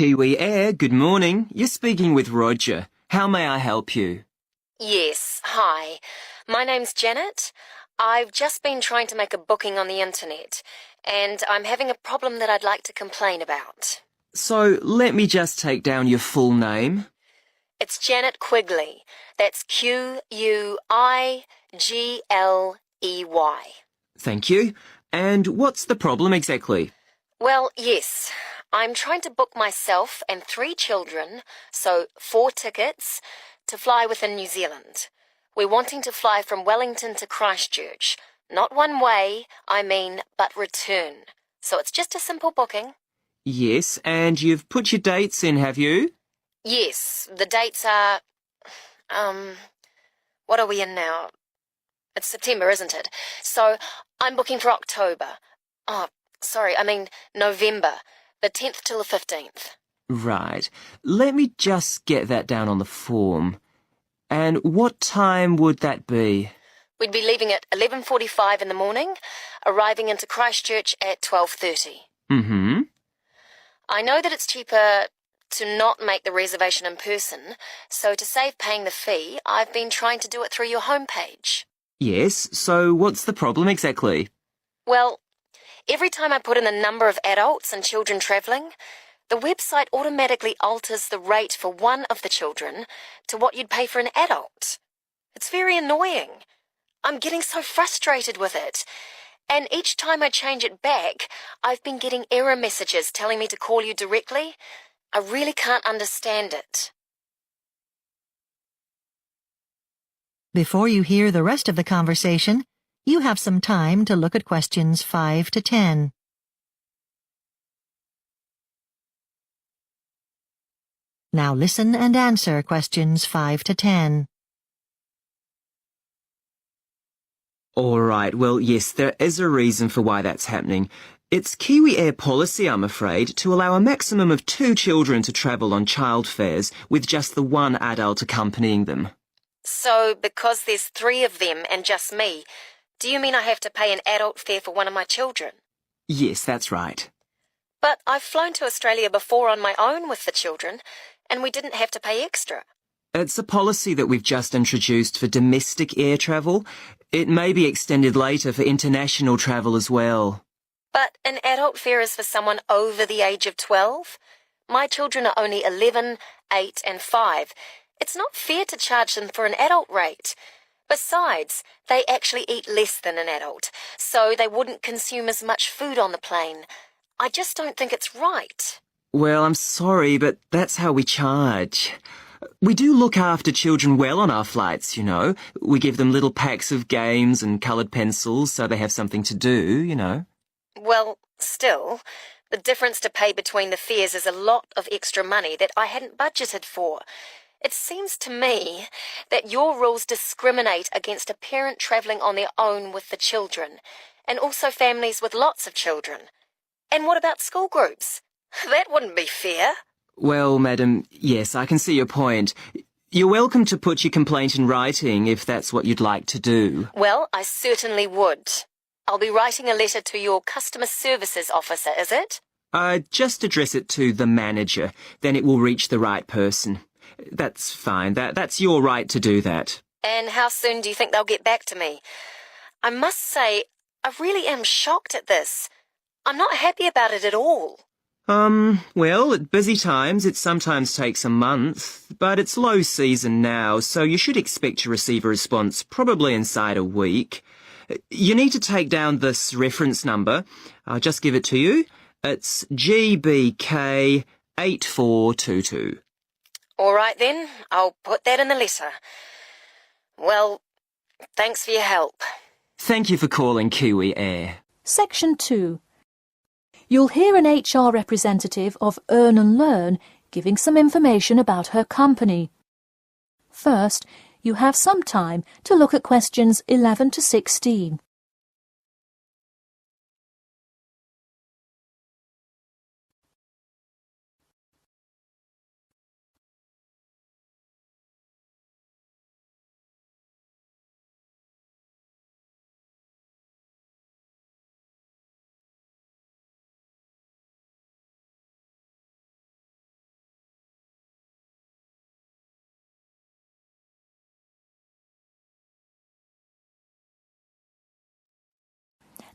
Kiwi Air, good morning. You're speaking with Roger. How may I help you? Yes, hi. My name's Janet. I've just been trying to make a booking on the internet, and I'm having a problem that I'd like to complain about. So, let me just take down your full name. It's Janet Quigley. That's Quigley. Thank you. And what's the problem exactly? Well, yes. I'm trying to book myself and 3 children, so 4 tickets, to fly within New Zealand. We're wanting to fly from Wellington to Christchurch. Not one way, but return. So it's just a simple booking. Yes, and you've put your dates in, have you? Yes, the dates are... what are we in now? It's September, isn't it? So I'm booking for October. November. The 10th till the 15th. Right. Let me just get that down on the form. And what time would that be? We'd be leaving at 11:45 in the morning, arriving into Christchurch at 12:30. Mm-hmm. I know that it's cheaper to not make the reservation in person, so to save paying the fee, I've been trying to do it through your homepage. Yes, so what's the problem exactly? Well, every time I put in the number of adults and children travelling, the website automatically alters the rate for one of the children to what you'd pay for an adult. It's very annoying. I'm getting so frustrated with it. And each time I change it back, I've been getting error messages telling me to call you directly. I really can't understand it. Before you hear the rest of the conversation, you have some time to look at questions 5 to 10. Now listen and answer questions 5 to 10. All right, well, yes, there is a reason for why that's happening. It's Kiwi Air policy, I'm afraid, to allow a maximum of 2 children to travel on child fares with just the one adult accompanying them. So, because there's 3 of them and just me, do you mean I have to pay an adult fare for one of my children? Yes, that's right. But I've flown to Australia before on my own with the children, and we didn't have to pay extra. It's a policy that we've just introduced for domestic air travel. It may be extended later for international travel as well. But an adult fare is for someone over the age of 12. My children are only 11, 8 and 5. It's not fair to charge them for an adult rate. Besides, they actually eat less than an adult, so they wouldn't consume as much food on the plane. I just don't think it's right. Well, I'm sorry, but that's how we charge. We do look after children well on our flights, you know. We give them little packs of games and coloured pencils so they have something to do, you know. Well, still, the difference to pay between the fares is a lot of extra money that I hadn't budgeted for. It seems to me that your rules discriminate against a parent travelling on their own with the children, and also families with lots of children. And what about school groups? That wouldn't be fair. Well, madam, yes, I can see your point. You're welcome to put your complaint in writing if that's what you'd like to do. Well, I certainly would. I'll be writing a letter to your customer services officer, is it? Just address it to the manager, then it will reach the right person. That's fine. That's your right to do that. And how soon do you think they'll get back to me? I must say, I really am shocked at this. I'm not happy about it at all. Well, at busy times it sometimes takes a month, but it's low season now, so you should expect to receive a response probably inside a week. You need to take down this reference number. I'll just give it to you. It's GBK 8422. All right then, I'll put that in the letter. Well, thanks for your help. Thank you for calling Kiwi Air. Section 2. You'll hear an HR representative of Earn and Learn giving some information about her company. First, you have some time to look at questions 11 to 16.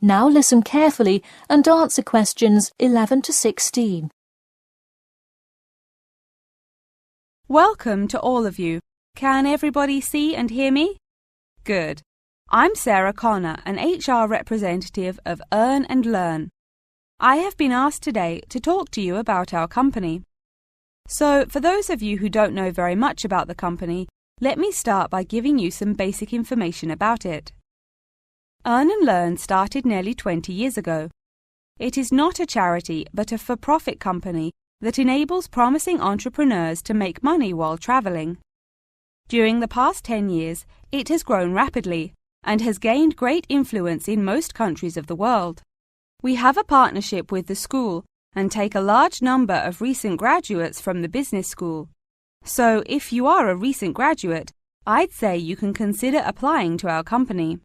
Now listen carefully and answer questions 11 to 16. Welcome to all of you. Can everybody see and hear me? Good. I'm Sarah Connor, an HR representative of Earn and Learn. I have been asked today to talk to you about our company. So, for those of you who don't know very much about the company, let me start by giving you some basic information about it. Earn and Learn started nearly 20 years ago. It is not a charity but a for-profit company that enables promising entrepreneurs to make money while traveling. During the past 10 years, it has grown rapidly and has gained great influence in most countries of the world. We have a partnership with the school and take a large number of recent graduates from the business school. So, if you are a recent graduate, I'd say you can consider applying to our company.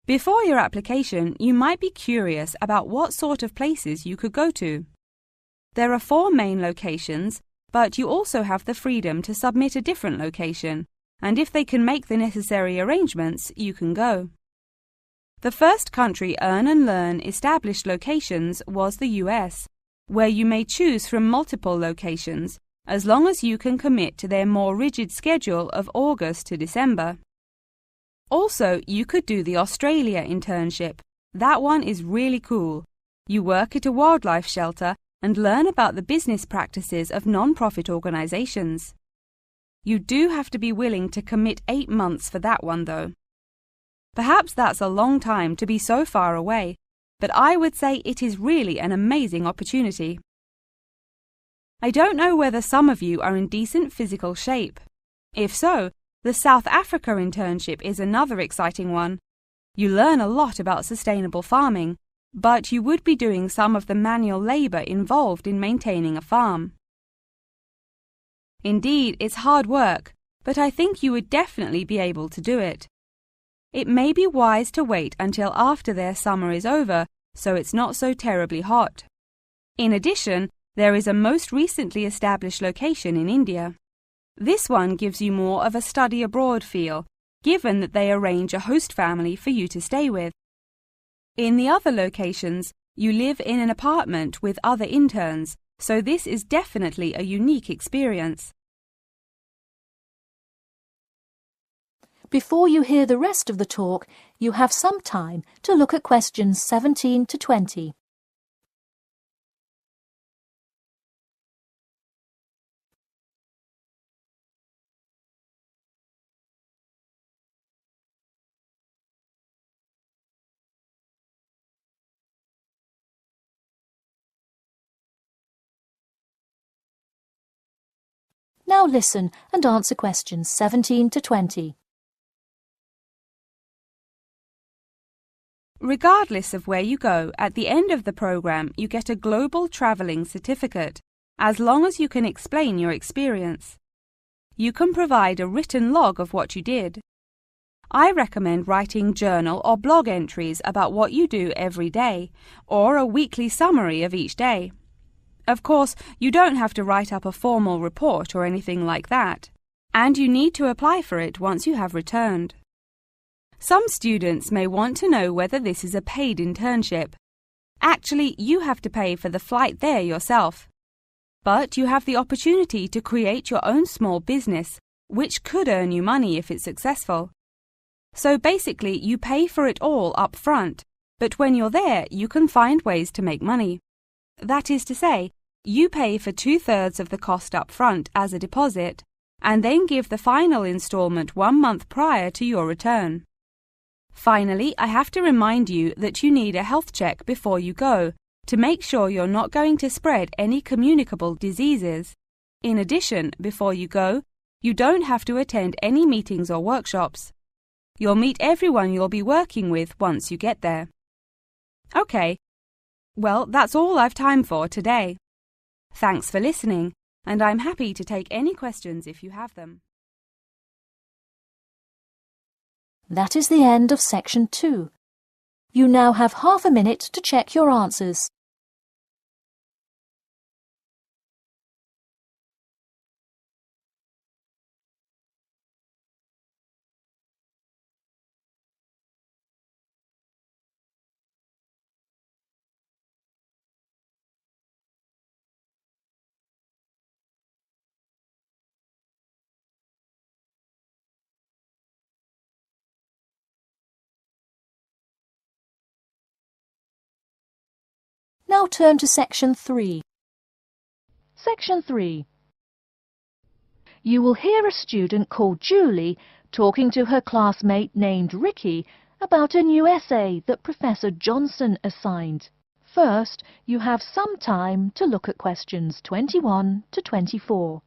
Before your application, you might be curious about what sort of places you could go to. There are 4 main locations, but you also have the freedom to submit a different location, and if they can make the necessary arrangements, you can go. The first country Earn and Learn established locations was the US, where you may choose from multiple locations, as long as you can commit to their more rigid schedule of August to December. Also, you could do the Australia internship. That one is really cool. You work at a wildlife shelter and learn about the business practices of non-profit organizations. You do have to be willing to commit 8 months for that one, though. Perhaps that's a long time to be so far away, but I would say it is really an amazing opportunity. I don't know whether some of you are in decent physical shape. If so, the South Africa internship is another exciting one. You learn a lot about sustainable farming, but you would be doing some of the manual labor involved in maintaining a farm. Indeed, it's hard work, but I think you would definitely be able to do it. It may be wise to wait until after their summer is over, so it's not so terribly hot. In addition, there is a most recently established location in India. This one gives you more of a study abroad feel, given that they arrange a host family for you to stay with. In the other locations, you live in an apartment with other interns, so this is definitely a unique experience. Before you hear the rest of the talk, you have some time to look at questions 17 to 20. Now listen and answer questions 17 to 20. Regardless of where you go, at the end of the program you get a global traveling certificate, as long as you can explain your experience. You can provide a written log of what you did. I recommend writing journal or blog entries about what you do every day, or a weekly summary of each day. Of course, you don't have to write up a formal report or anything like that, and you need to apply for it once you have returned. Some students may want to know whether this is a paid internship. Actually, you have to pay for the flight there yourself. But you have the opportunity to create your own small business, which could earn you money if it's successful. So basically, you pay for it all up front, but when you're there, you can find ways to make money. That is to say, you pay for 2/3 of the cost up front as a deposit, and then give the final installment 1 month prior to your return. Finally, I have to remind you that you need a health check before you go, to make sure you're not going to spread any communicable diseases. In addition, before you go, you don't have to attend any meetings or workshops. You'll meet everyone you'll be working with once you get there. Okay, well, that's all I've time for today. Thanks for listening, and I'm happy to take any questions if you have them. That is the end of section 2. You now have half a minute to check your answers. now turn to Section 3. Section 3. You will hear a student called Julie talking to her classmate named Ricky about a new essay that Professor Johnson assigned. First, you have some time to look at questions 21 to 24.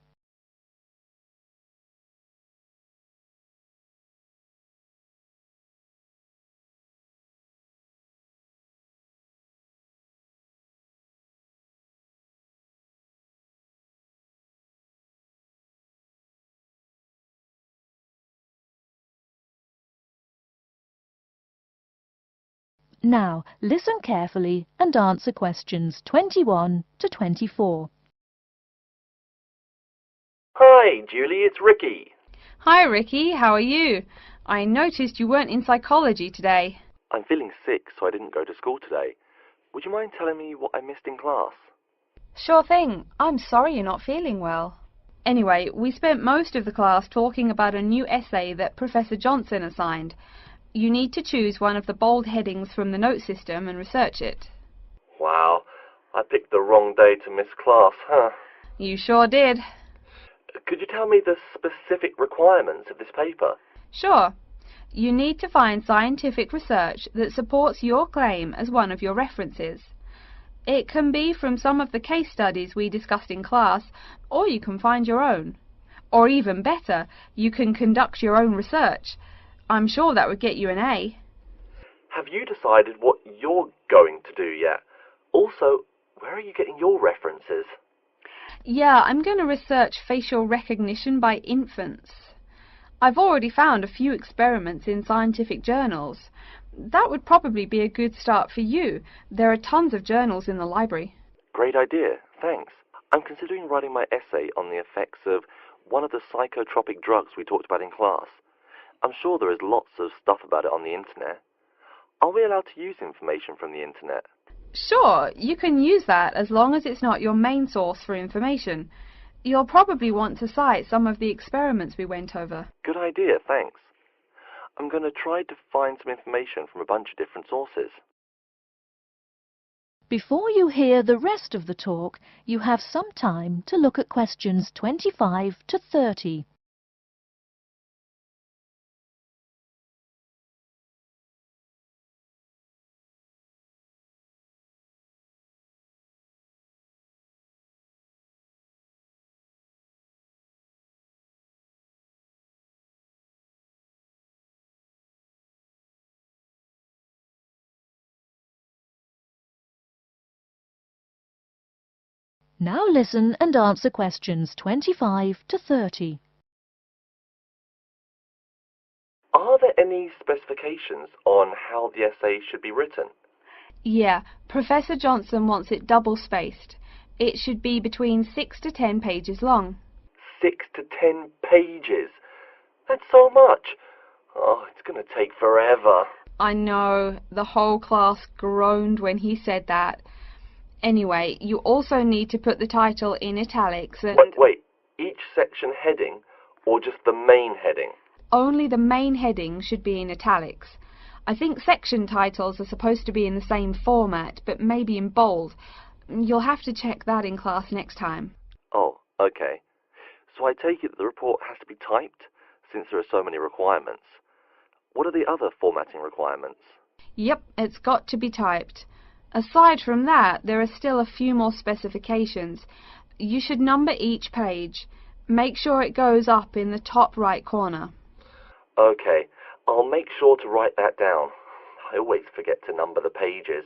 Now, listen carefully and answer questions 21 to 24. Hi, Julie, it's Ricky. Hi, Ricky. How are you? I noticed you weren't in psychology today. I'm feeling sick, so I didn't go to school today. Would you mind telling me what I missed in class? Sure thing. I'm sorry you're not feeling well. Anyway, we spent most of the class talking about a new essay that Professor Johnson assigned. You need to choose one of the bold headings from the note system and research it. Wow, I picked the wrong day to miss class, huh? You sure did. Could you tell me the specific requirements of this paper? Sure. You need to find scientific research that supports your claim as one of your references. It can be from some of the case studies we discussed in class, or you can find your own. Or even better, you can conduct your own research. I'm sure that would get you an A. Have you decided what you're going to do yet? Also, where are you getting your references? Yeah, I'm going to research facial recognition by infants. I've already found a few experiments in scientific journals. That would probably be a good start for you. There are tons of journals in the library. Great idea, thanks. I'm considering writing my essay on the effects of one of the psychotropic drugs we talked about in class. I'm sure there is lots of stuff about it on the internet. Are we allowed to use information from the internet? Sure, you can use that as long as it's not your main source for information. You'll probably want to cite some of the experiments we went over. Good idea, thanks. I'm going to try to find some information from a bunch of different sources. Before you hear the rest of the talk, you have some time to look at questions 25 to 30. Now listen and answer questions 25 to 30. Are there any specifications on how the essay should be written? Yeah, Professor Johnson wants it double-spaced. It should be between 6 to 10 pages long. 6 to 10 pages? That's so much. Oh, it's going to take forever. I know, the whole class groaned when he said that. Anyway, you also need to put the title in italics and... Wait, each section heading or just the main heading? Only the main heading should be in italics. I think section titles are supposed to be in the same format, but maybe in bold. You'll have to check that in class next time. Oh, okay. So I take it that the report has to be typed, since there are so many requirements. What are the other formatting requirements? Yep, it's got to be typed. Aside from that, there are still a few more specifications. You should number each page. Make sure it goes up in the top right corner. Okay, I'll make sure to write that down. I always forget to number the pages.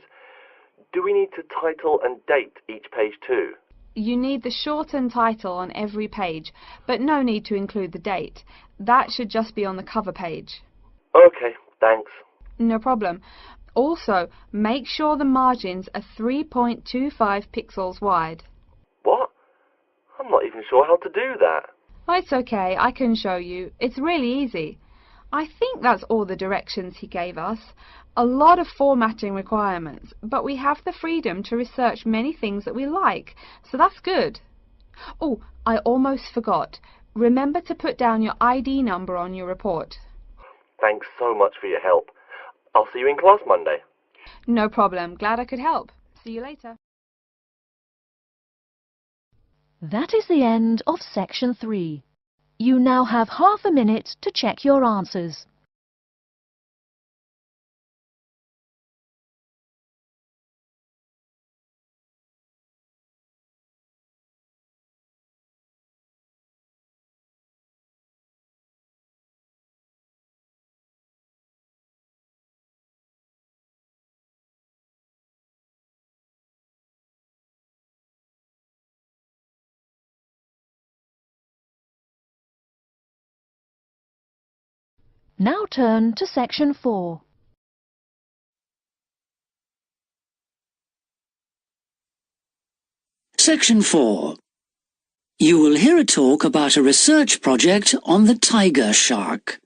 Do we need to title and date each page too? You need the shortened title on every page, but no need to include the date. That should just be on the cover page. Okay, thanks. No problem. Also, make sure the margins are 3.25 pixels wide. What? I'm not even sure how to do that. Oh, it's okay, I can show you. It's really easy. I think that's all the directions he gave us. A lot of formatting requirements, but we have the freedom to research many things that we like, so that's good. Oh, I almost forgot. Remember to put down your ID number on your report. Thanks so much for your help. I'll see you in class Monday. No problem. Glad I could help. See you later. That is the end of section 3. You now have half a minute to check your answers. Now turn to section 4. Section 4. You will hear a talk about a research project on the tiger shark.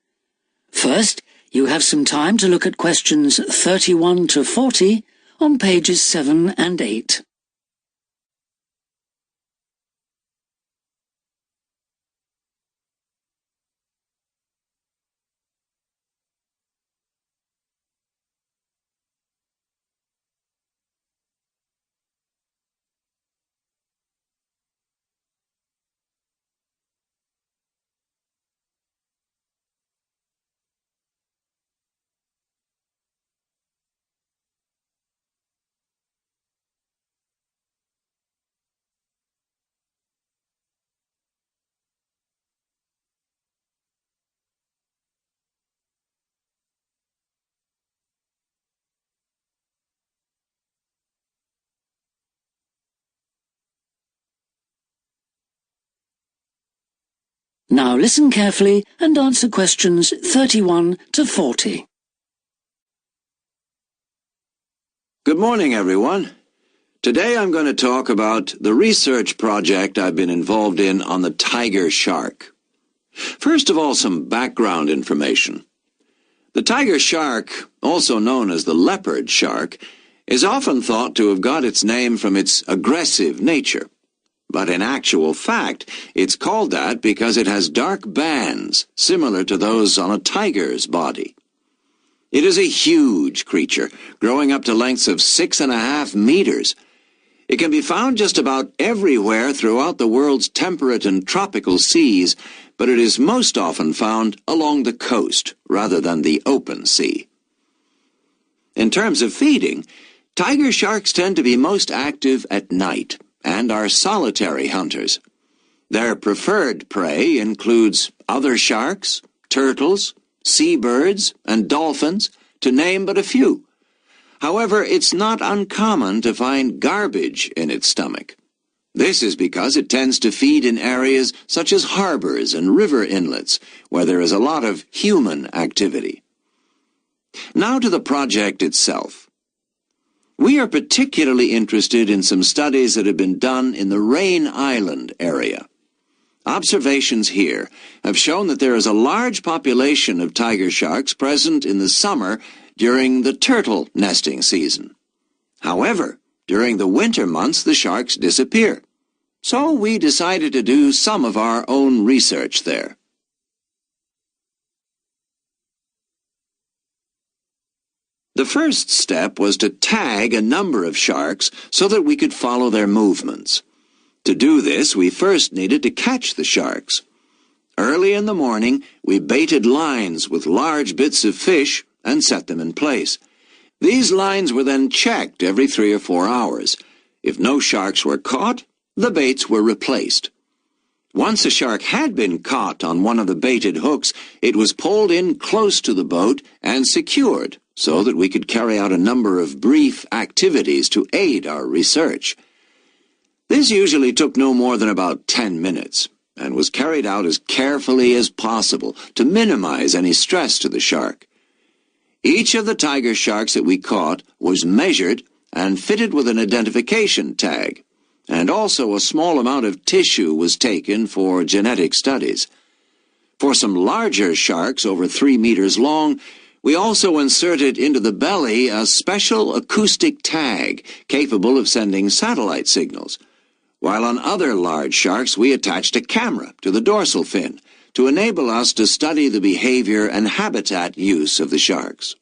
First, you have some time to look at questions 31 to 40 on pages 7 and 8. Now listen carefully and answer questions 31 to 40. Good morning, everyone. Today I'm going to talk about the research project I've been involved in on the tiger shark. First of all, some background information. The tiger shark, also known as the leopard shark, is often thought to have got its name from its aggressive nature. But in actual fact, it's called that because it has dark bands, similar to those on a tiger's body. It is a huge creature, growing up to lengths of 6.5 meters. It can be found just about everywhere throughout the world's temperate and tropical seas, but it is most often found along the coast, rather than the open sea. In terms of feeding, tiger sharks tend to be most active at night, and are solitary hunters. Their preferred prey includes other sharks, turtles, seabirds, and dolphins, to name but a few. However, it's not uncommon to find garbage in its stomach. This is because it tends to feed in areas such as harbors and river inlets, where there is a lot of human activity. Now to the project itself. We are particularly interested in some studies that have been done in the Rain Island area. Observations here have shown that there is a large population of tiger sharks present in the summer during the turtle nesting season. However, during the winter months the sharks disappear. So we decided to do some of our own research there. The first step was to tag a number of sharks so that we could follow their movements. To do this, we first needed to catch the sharks. Early in the morning, we baited lines with large bits of fish and set them in place. These lines were then checked every 3 or 4 hours. If no sharks were caught, the baits were replaced. Once a shark had been caught on one of the baited hooks, it was pulled in close to the boat and secured so that we could carry out a number of brief activities to aid our research. This usually took no more than about 10 minutes and was carried out as carefully as possible to minimize any stress to the shark. Each of the tiger sharks that we caught was measured and fitted with an identification tag, and also a small amount of tissue was taken for genetic studies. For some larger sharks over 3 meters long, we also inserted into the belly a special acoustic tag capable of sending satellite signals, while on other large sharks we attached a camera to the dorsal fin to enable us to study the behavior and habitat use of the sharks.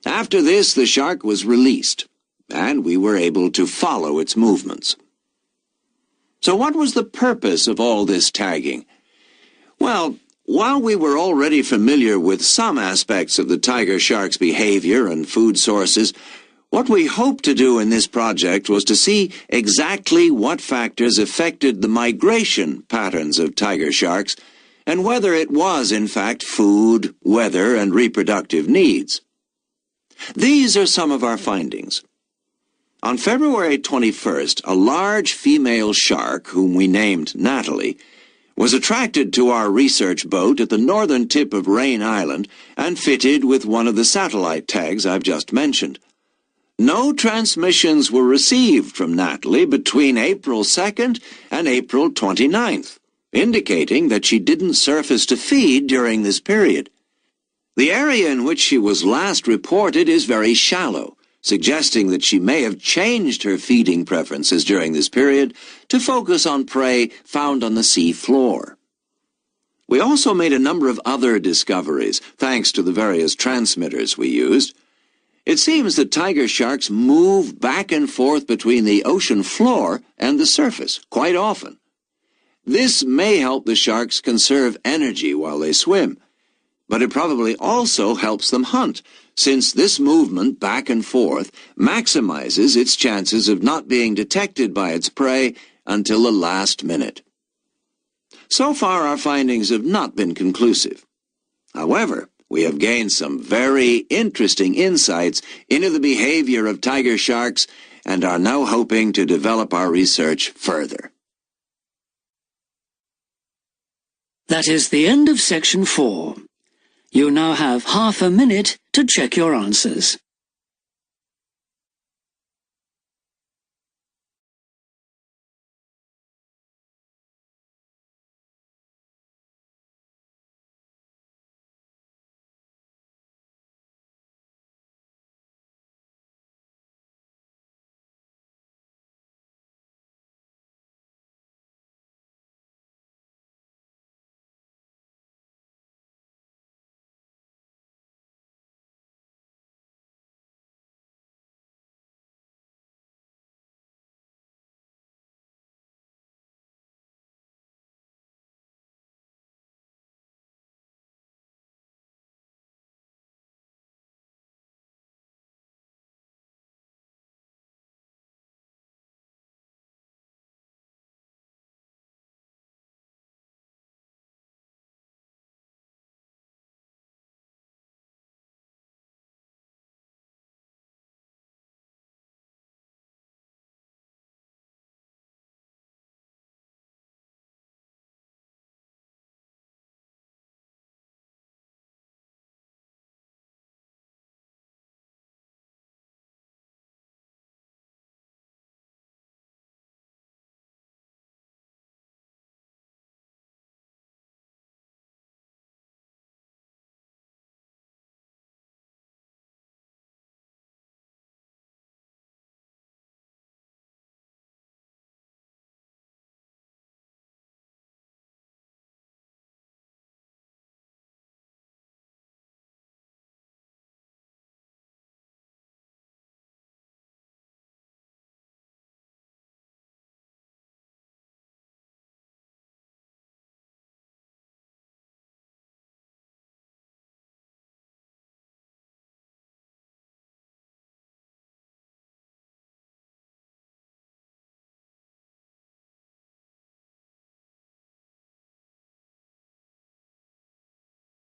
After this, the shark was released, and we were able to follow its movements. So what was the purpose of all this tagging? Well, while we were already familiar with some aspects of the tiger shark's behavior and food sources, what we hoped to do in this project was to see exactly what factors affected the migration patterns of tiger sharks and whether it was, in fact, food, weather, and reproductive needs. These are some of our findings. On February 21st, a large female shark, whom we named Natalie, was attracted to our research boat at the northern tip of Rain Island and fitted with one of the satellite tags I've just mentioned. No transmissions were received from Natalie between April 2nd and April 29th, indicating that she didn't surface to feed during this period. The area in which she was last reported is very shallow, suggesting that she may have changed her feeding preferences during this period to focus on prey found on the sea floor. We also made a number of other discoveries, thanks to the various transmitters we used. It seems that tiger sharks move back and forth between the ocean floor and the surface quite often. This may help the sharks conserve energy while they swim, but it probably also helps them hunt, since this movement back and forth maximizes its chances of not being detected by its prey until the last minute. So far, our findings have not been conclusive. However, we have gained some very interesting insights into the behavior of tiger sharks and are now hoping to develop our research further. That is the end of section 4. You now have half a minute to check your answers.